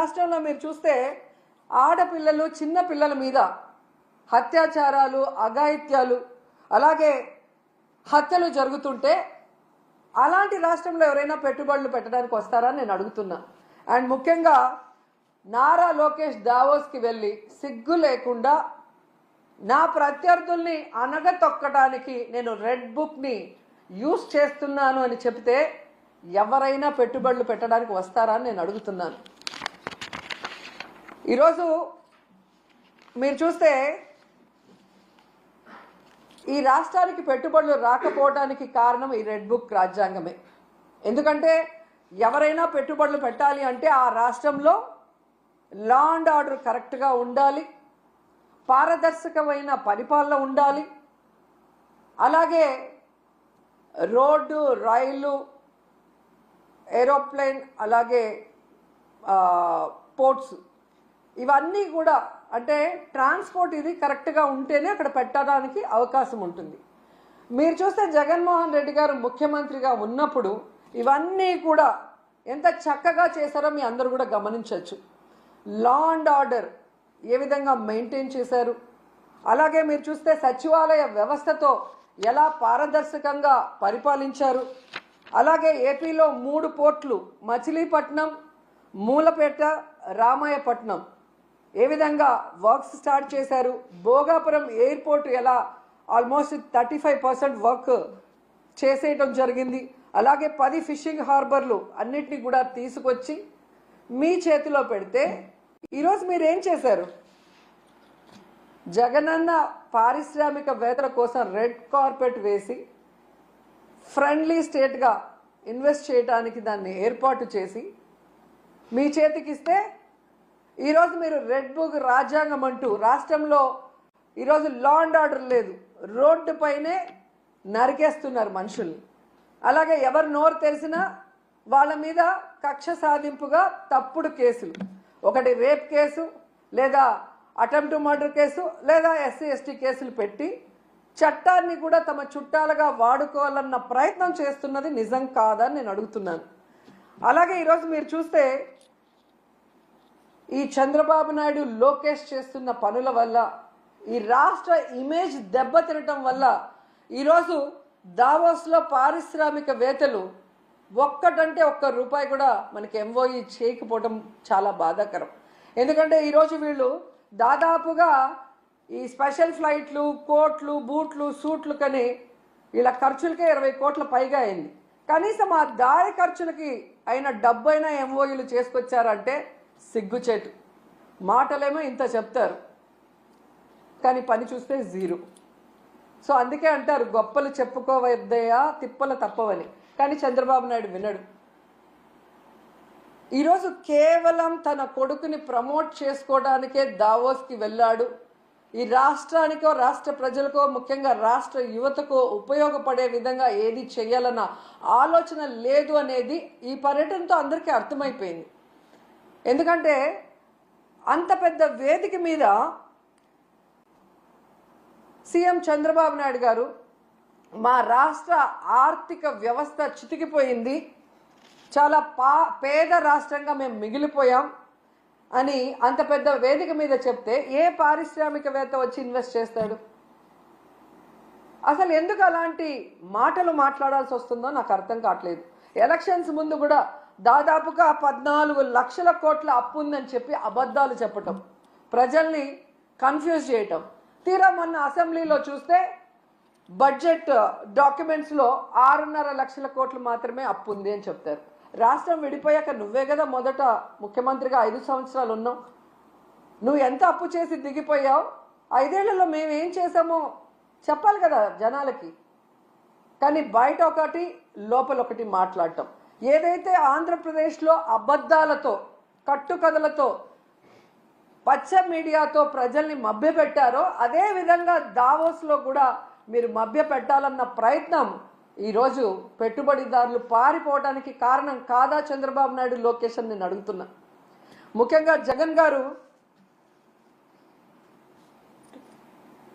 రాష్ట్రంలో మీరు చూస్తే ఆడపిల్లలు చిన్న పిల్లల మీద అత్యాచారాలు అఘాయిత్యాలు అలాగే హత్యలు జరుగుతుంటే అలాంటి రాష్ట్రంలో ఎవరైనా పెట్టుబడులు పెట్టడానికి వస్తారా నేను అడుగుతున్నా. అండ్ ముఖ్యంగా నారా లోకేష్ దావోస్కి వెళ్ళి సిగ్గు లేకుండా నా ప్రత్యర్థుల్ని అనగతొక్కడానికి నేను రెడ్ బుక్ని యూజ్ చేస్తున్నాను అని చెప్తే ఎవరైనా పెట్టుబడులు పెట్టడానికి వస్తారా అని నేను అడుగుతున్నాను. ఈరోజు మీరు చూస్తే ఈ రాష్ట్రానికి పెట్టుబడులు రాకపోవడానికి కారణం ఈ రెడ్ బుక్ రాజ్యాంగమే. ఎందుకంటే ఎవరైనా పెట్టుబడులు పెట్టాలి అంటే ఆ రాష్ట్రంలో లా అండ్ ఆర్డర్ కరెక్ట్గా ఉండాలి, పారదర్శకమైన పరిపాలన ఉండాలి, అలాగే రోడ్డు రైలు ఏరోప్లేన్ అలాగే పోర్ట్స్ ఇవన్నీ కూడా అంటే ట్రాన్స్పోర్ట్ ఇది కరెక్ట్గా ఉంటేనే అక్కడ పెట్టడానికి అవకాశం ఉంటుంది. మీరు చూస్తే జగన్మోహన్ రెడ్డి గారు ముఖ్యమంత్రిగా ఉన్నప్పుడు ఇవన్నీ కూడా ఎంత చక్కగా చేశారో మీ అందరూ కూడా గమనించవచ్చు. లా అండ్ ఆర్డర్ ఏ విధంగా మెయింటైన్ చేశారు, అలాగే మీరు చూస్తే సచివాలయ వ్యవస్థతో ఎలా పారదర్శకంగా పరిపాలించారు, అలాగే ఏపీలో 3 పోర్ట్లు మచిలీపట్నం, మూలపేట, రామాయపట్నం ఏ విధంగా వర్క్స్ స్టార్ట్ చేశారు, భోగాపురం ఎయిర్పోర్ట్ ఎలా ఆల్మోస్ట్ 35% వర్క్ చేసేయటం జరిగింది, అలాగే 10 ఫిషింగ్ హార్బర్లు అన్నిటినీ కూడా తీసుకొచ్చి మీ చేతిలో పెడితే ఈరోజు మీరు ఏం చేశారు? జగనన్న పారిశ్రామికవేత్తల కోసం రెడ్ కార్పెట్ వేసి ఫ్రెండ్లీ స్టేట్గా ఇన్వెస్ట్ చేయడానికి దాన్ని ఏర్పాటు చేసి మీ చేతికి ఇస్తే ఈరోజు మీరు రెడ్ బుక్ రాజ్యాంగం అంటూ రాష్ట్రంలో ఈరోజు లా అండ్ ఆర్డర్ లేదు, రోడ్డు పైనే నరికేస్తున్నారు మనుషుల్ని. అలాగే ఎవరు నోరు తెరిసినా వాళ్ళ మీద కక్ష సాధింపుగా తప్పుడు కేసులు, ఒకటి రేప్ కేసు లేదా అటెంప్ట్ మర్డర్ కేసు లేదా SC ST కేసులు పెట్టి చట్టాన్ని కూడా తమ చుట్టాలుగా వాడుకోవాలన్న ప్రయత్నం చేస్తున్నది నిజం కాదని నేను అడుగుతున్నాను. అలాగే ఈరోజు మీరు చూస్తే ఈ చంద్రబాబు నాయుడు లోకేష్ చేస్తున్న పనుల వల్ల ఈ రాష్ట్ర ఇమేజ్ దెబ్బతినటం వల్ల ఈరోజు దావోస్లో పారిశ్రామికవేత్తలు ఒక్కటంటే ఒక్క రూపాయి కూడా మనకి MOE చేయకపోవడం చాలా బాధాకరం. ఎందుకంటే ఈరోజు వీళ్ళు దాదాపుగా ఈ స్పెషల్ ఫ్లైట్లు, కోట్లు, బూట్లు, సూట్లు కని వీళ్ళ ఖర్చులకే 20 కోట్ల పైగా అయింది. కనీసం ఆ దారి ఖర్చులకి అయిన డబ్బైనా MOEలు చేసుకొచ్చారంటే సిగ్గుచేటు. మాటలేమో ఇంత చెప్తారు కానీ పని చూస్తే జీరో. సో అందుకే అంటారు గొప్పలు చెప్పుకోవద్దయా తిప్పలు తప్పవని. కానీ చంద్రబాబు నాయుడు వినడు. ఈరోజు కేవలం తన కొడుకుని ప్రమోట్ చేసుకోవడానికే దావోస్కి వెళ్ళాడు. ఈ రాష్ట్రానికో రాష్ట్ర ప్రజలకో ముఖ్యంగా రాష్ట్ర యువతకో ఉపయోగపడే విధంగా ఏది చేయాలన్న ఆలోచన లేదు అనేది ఈ పర్యటనతో అందరికీ అర్థమైపోయింది. ఎందుకంటే అంత పెద్ద వేదిక మీద సీఎం చంద్రబాబు నాయుడు గారు మా రాష్ట్ర ఆర్థిక వ్యవస్థ చితికిపోయింది, చాలా పేద రాష్ట్రంగా మేము మిగిలిపోయాం అని అంత పెద్ద వేదిక మీద చెప్తే ఏ పారిశ్రామికవేత్త వచ్చి ఇన్వెస్ట్ చేస్తాడు? అసలు ఎందుకు అలాంటి మాటలు మాట్లాడాల్సి వస్తుందో నాకు అర్థం కావట్లేదు. ఎలక్షన్స్ ముందు కూడా దాదాపుగా 14 లక్షల కోట్ల అప్పు ఉందని చెప్పి అబద్ధాలు చెప్పటం, ప్రజల్ని కన్ఫ్యూజ్ చేయటం. తీరా మొన్న అసెంబ్లీలో చూస్తే బడ్జెట్ డాక్యుమెంట్స్లో 6.5 లక్షల కోట్లు మాత్రమే అప్పు ఉంది అని చెప్తారు. రాష్ట్రం విడిపోయాక నువ్వే కదా మొదట ముఖ్యమంత్రిగా 5 సంవత్సరాలు ఉన్నావు. నువ్వు ఎంత అప్పు చేసి దిగిపోయావు, 5 ఏళ్లలో మేమేం చేసామో చెప్పాలి కదా జనాలకి. కానీ బయట ఒకటి లోపల ఒకటి మాట్లాడటం. ఏదైతే ఆంధ్రప్రదేశ్లో అబద్ధాలతో కట్టుకథలతో పచ్చ మీడియాతో ప్రజల్ని మభ్యపెట్టారో అదే విధంగా దావోస్లో కూడా మీరు మభ్యపెట్టాలన్న ప్రయత్నం ఈరోజు పెట్టుబడిదారులు పారిపోవడానికి కారణం కాదా చంద్రబాబు నాయుడు, లోకేష్ అని నేను అడుగుతున్నా. ముఖ్యంగా జగన్ గారు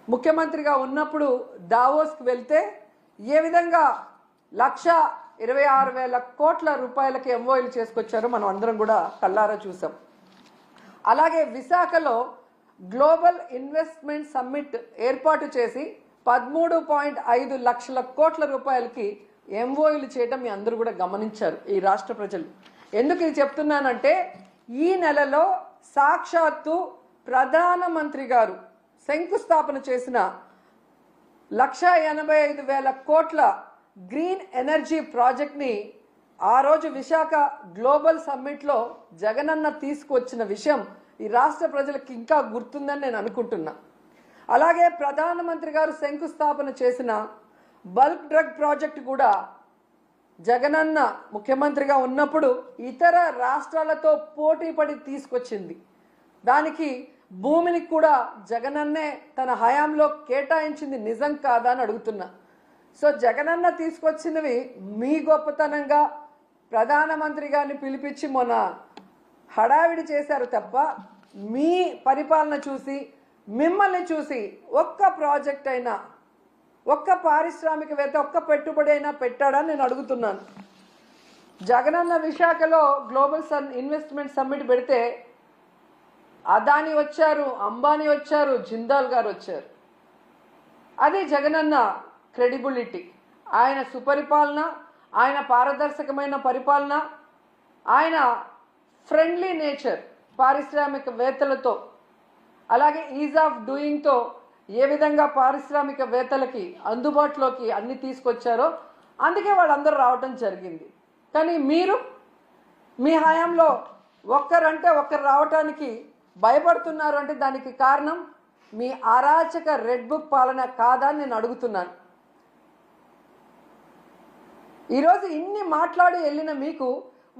ముఖ్యమంత్రిగా ఉన్నప్పుడు దావోస్కి వెళ్తే ఏ విధంగా 1,26,000 కోట్ల రూపాయలకి MOEలు చేసుకొచ్చారో మనం అందరం కూడా కళ్ళారా చూసాం. అలాగే విశాఖలో గ్లోబల్ ఇన్వెస్ట్మెంట్ సమ్మిట్ ఏర్పాటు చేసి 13.5 లక్షల కోట్ల రూపాయలకి ఎంఓయూలు చేయడం మీ అందరూ కూడా గమనించారు ఈ రాష్ట్ర ప్రజలు. ఎందుకు ఇది చెప్తున్నానంటే ఈ నెలలో సాక్షాత్తు ప్రధానమంత్రి గారు శంకుస్థాపన చేసిన 1,85,000 కోట్ల గ్రీన్ ఎనర్జీ ప్రాజెక్ట్ని ఆ రోజు విశాఖ గ్లోబల్ సమ్మిట్లో జగనన్న తీసుకువచ్చిన విషయం ఈ రాష్ట్ర ప్రజలకు ఇంకా గుర్తుందని నేను అనుకుంటున్నా. అలాగే ప్రధానమంత్రి గారు శంకుస్థాపన చేసిన బల్క్ డ్రగ్ ప్రాజెక్ట్ కూడా జగనన్న ముఖ్యమంత్రిగా ఉన్నప్పుడు ఇతర రాష్ట్రాలతో పోటీ పడి తీసుకొచ్చింది. దానికి భూమిని కూడా జగనన్నే తన హయాంలో కేటాయించింది నిజం కాదా అని అడుగుతున్నా. సో జగనన్న తీసుకొచ్చినవి మీ గొప్పతనంగా ప్రధానమంత్రి గారిని పిలిపించి మొన్న హడావిడి చేశారు తప్ప మీ పరిపాలన చూసి మిమ్మల్ని చూసి ఒక్క ప్రాజెక్ట్ అయినా ఒక్క పారిశ్రామికవేత్త ఒక్క పెట్టుబడి అయినా పెట్టాడని నేను అడుగుతున్నాను. జగనన్న విశాఖలో గ్లోబల్ ఇన్వెస్ట్మెంట్ సమ్మిట్ పెడితే అదాని వచ్చారు, అంబానీ వచ్చారు, జిందాల్ గారు వచ్చారు. అది జగనన్న క్రెడిబిలిటీ, ఆయన సుపరిపాలన, ఆయన పారదర్శకమైన పరిపాలన, ఆయన ఫ్రెండ్లీ నేచర్ పారిశ్రామికవేత్తలతో, అలాగే ఈజ్ ఆఫ్ డూయింగ్తో ఏ విధంగా పారిశ్రామికవేత్తలకి అందుబాటులోకి అన్ని తీసుకొచ్చారో అందుకే వాళ్ళందరూ రావటం జరిగింది. కానీ మీరు మీ హయాంలో ఒక్కరంటే ఒక్కరు రావటానికి భయపడుతున్నారు అంటే దానికి కారణం మీ అరాచక రెడ్ బుక్ పాలన కాదా అని నేను అడుగుతున్నాను. ఈరోజు ఇన్ని మాట్లాడి వెళ్ళిన మీకు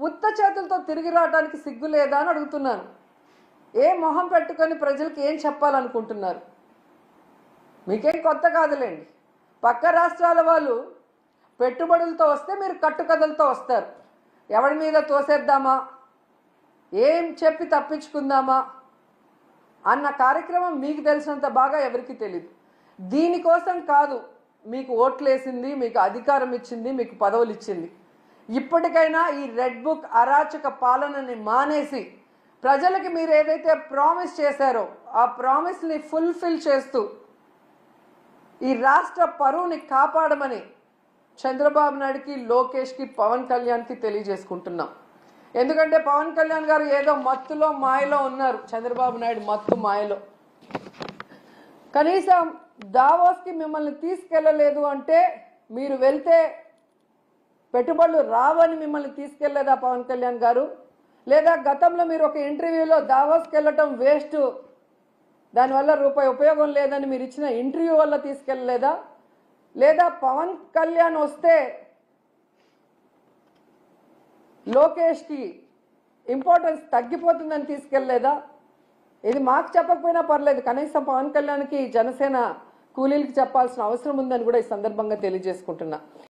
ఉత్త చేతులతో తిరిగి రావడానికి సిగ్గు లేదా అని అడుగుతున్నాను. ఏ మొహం పెట్టుకొని ప్రజలకు ఏం చెప్పాలనుకుంటున్నారు? మీకేం కొత్త కాదులేండి. పక్క రాష్ట్రాల వాళ్ళు పెట్టుబడులతో వస్తే మీరు కట్టుకథలతో వస్తారు. ఎవరి మీద తోసేద్దామా, ఏం చెప్పి తప్పించుకుందామా అన్న కార్యక్రమం మీకు తెలిసినంత బాగా ఎవరికి తెలియదు. దీనికోసం కాదు మీకు ఓట్లేసింది, మీకు అధికారం ఇచ్చింది, మీకు పదవులు ఇచ్చింది. ఇప్పటికైనా ఈ రెడ్ బుక్ అరాచక పాలనని మానేసి ప్రజలకి మీరు ఏదైతే ప్రామిస్ చేశారో ఆ ప్రామిస్ని ఫుల్ఫిల్ చేస్తూ ఈ రాష్ట్ర పరువుని కాపాడమని చంద్రబాబు నాయుడుకి, లోకేష్కి, పవన్ కళ్యాణ్కి తెలియజేసుకుంటున్నాం. ఎందుకంటే పవన్ కళ్యాణ్ గారు ఏదో మత్తులో మాయలో ఉన్నారు, చంద్రబాబు నాయుడు మత్తు మాయలో. కనీసం దావోస్కి మిమ్మల్ని తీసుకెళ్ళలేదు అంటే మీరు వెళ్తే పెట్టుబడులు రావని మిమ్మల్ని తీసుకెళ్లేదా పవన్ కళ్యాణ్ గారు? లేదా గతంలో మీరు ఒక ఇంటర్వ్యూలో దావోస్కి వెళ్ళటం వేస్ట్, దానివల్ల రూపాయి ఉపయోగం లేదని మీరు ఇచ్చిన ఇంటర్వ్యూ వల్ల తీసుకెళ్ళలేదా? లేదా పవన్ కళ్యాణ్ వస్తే లోకేష్కి ఇంపార్టెన్స్ తగ్గిపోతుందని తీసుకెళ్ళలేదా? ఇది మాకు చెప్పకపోయినా పర్లేదు, కనీసం పవన్ కళ్యాణ్కి జనసేన కూలీలకి చెప్పాల్సిన అవసరం ఉందని కూడా ఈ సందర్భంగా తెలియజేసుకుంటున్నా.